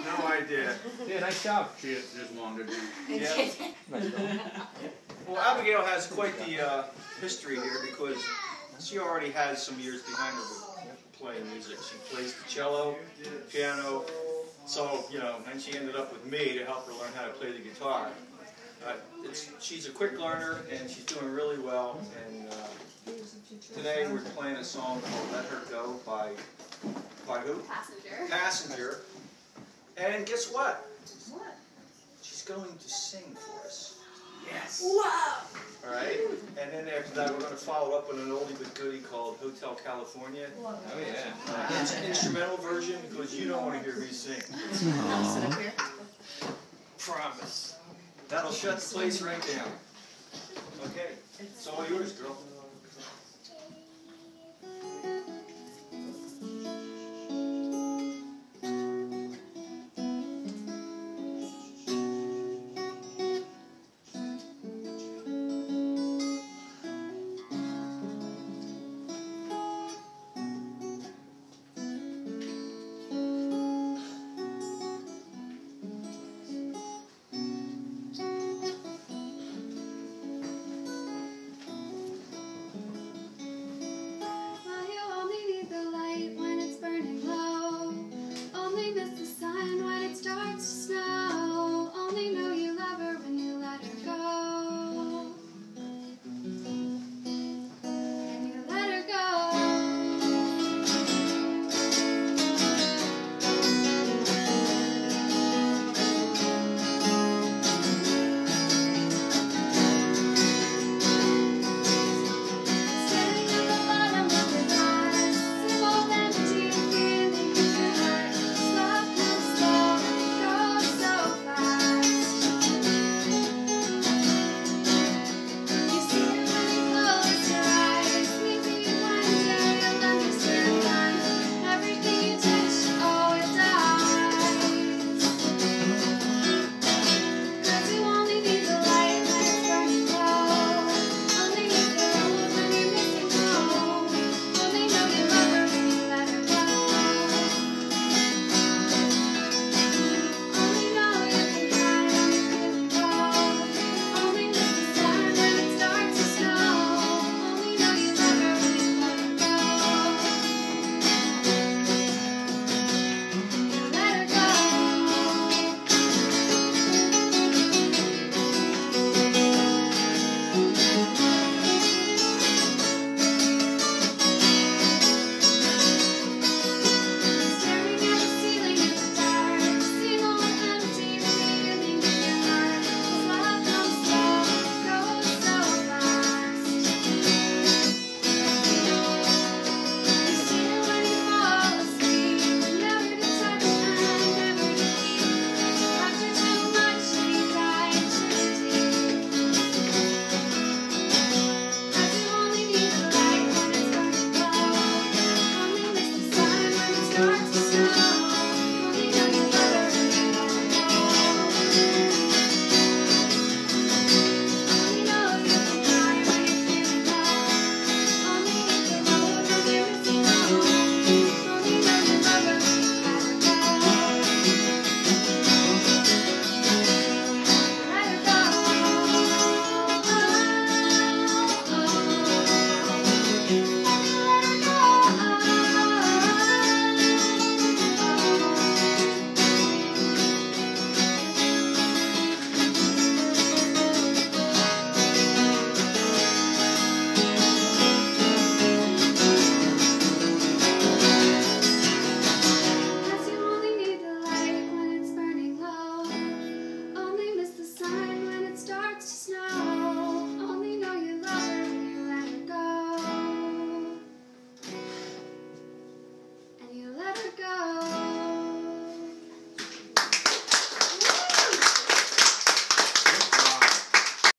No idea. Yeah, nice job. She just wandered. Yeah. Well, Abigail has quite the history here because she already has some years behind her with playing music. She plays the cello, piano, so, you know, and she ended up with me to help her learn how to play the guitar. She's a quick learner and she's doing really well. And today we're playing a song called "Let Her Go" by who? Passenger. Passenger. And guess what? What? She's going to sing for us. Yes. Wow! Alright? And then after that we're going to follow up with an oldie but goodie called Hotel California. Oh yeah. It's an instrumental version because you don't want to hear me sing. Promise. That'll shut the place right down. Okay? It's all yours, girl.